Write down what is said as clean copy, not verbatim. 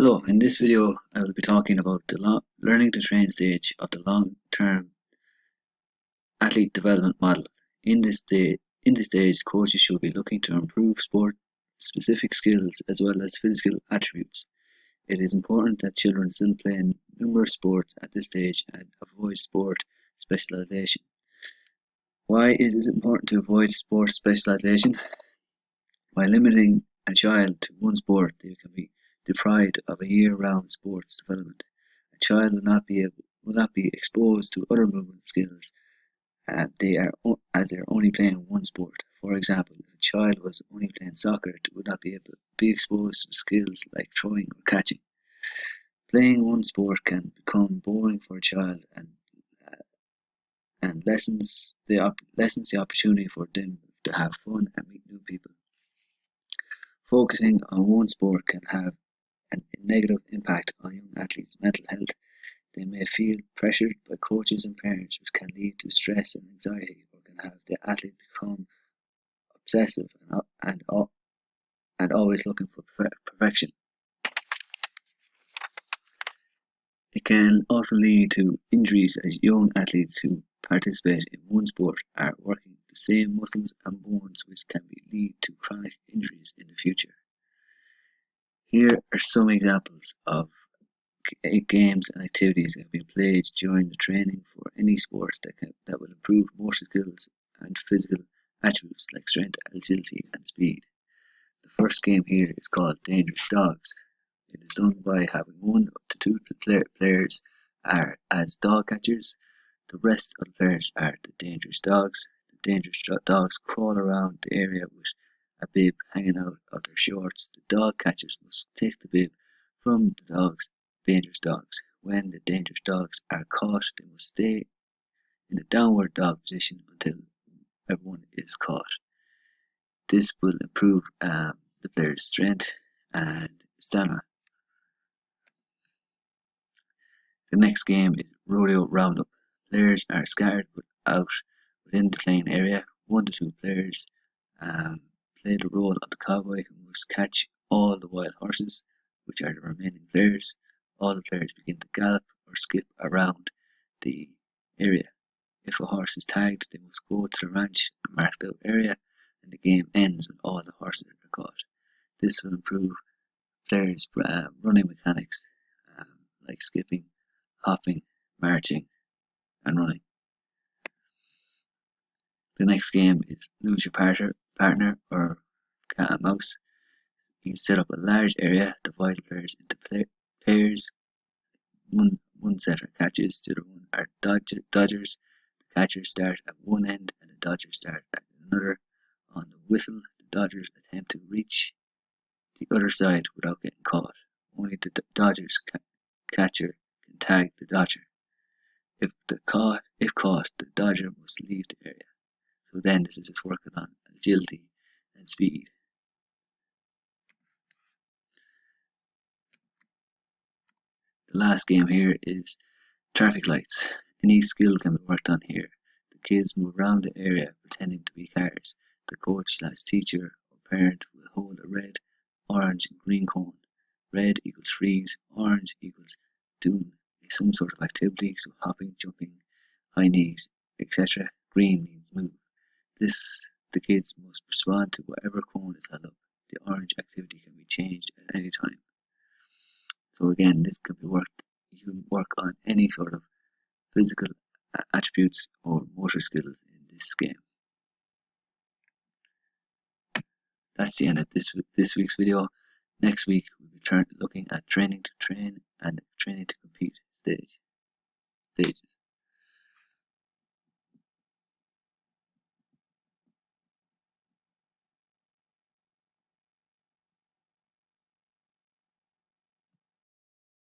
Hello, in this video I will be talking about the learning to train stage of the long-term athlete development model. In this stage, coaches should be looking to improve sport-specific skills as well as physical attributes. It is important that children still play in numerous sports at this stage and avoid sport specialization. Why is it important to avoid sport specialization? By limiting a child to one sport, they can be deprived of a year-round sports development. A child will not be exposed to other movement skills as they are only playing one sport. For example, if a child was only playing soccer, they would not be able to be exposed to skills like throwing or catching. Playing one sport can become boring for a child and lessens the opportunity for them to have fun and meet new people. Focusing on one sport can have a negative impact on young athletes' mental health. They may feel pressured by coaches and parents, which can lead to stress and anxiety, or can have the athlete become obsessive and always looking for perfection. It can also lead to injuries, as young athletes who participate in one sport are working the same muscles and bones, which can lead to chronic injuries in the future. Here are some examples of games and activities that have been played during the training for any sport that will improve motor skills and physical attributes like strength, agility, and speed. The first game here is called Dangerous Dogs. It is done by having 1 to 2 players are as dog catchers. The rest of the players are the dangerous dogs. The dangerous dogs crawl around the area with a bib hanging out of their shorts. The dog catchers must take the bib from the dangerous dogs. When the dangerous dogs are caught, they must stay in the downward dog position until everyone is caught. This will improve the player's strength and stamina. The next game is Rodeo Roundup. Players are scattered out within the playing area. 1 to 2 players play the role of the cowboy who must catch all the wild horses, which are the remaining players. All the players begin to gallop or skip around the area. If a horse is tagged, they must go to the ranch and marked out area, and the game ends when all the horses are caught. This will improve players' running mechanics, like skipping, hopping, marching, and running. The next game is Lose Your Partner or Cat and Mouse. You can set up a large area, divide the players into pairs. One set are catches, the other one are dodgers. The catchers start at one end and the dodgers start at another. On the whistle, the dodgers attempt to reach the other side without getting caught. Only the dodgers catcher can tag the dodger. If caught, the dodger must leave the area. So then this is just working on agility and speed. The last game here is traffic lights. Any skill can be worked on here. The kids move around the area pretending to be cars. The coach/teacher or parent will hold a red, orange, and green cone. Red equals freeze, orange equals doing some sort of activity, so hopping, jumping, high knees, etc. Green means move. The kids must respond to whatever cone is held up. The orange activity can be changed at any time. So again, this can be you can work on any sort of physical attributes or motor skills in this game. That's the end of this week's video. Next week we'll be looking at training to train and training to compete stages.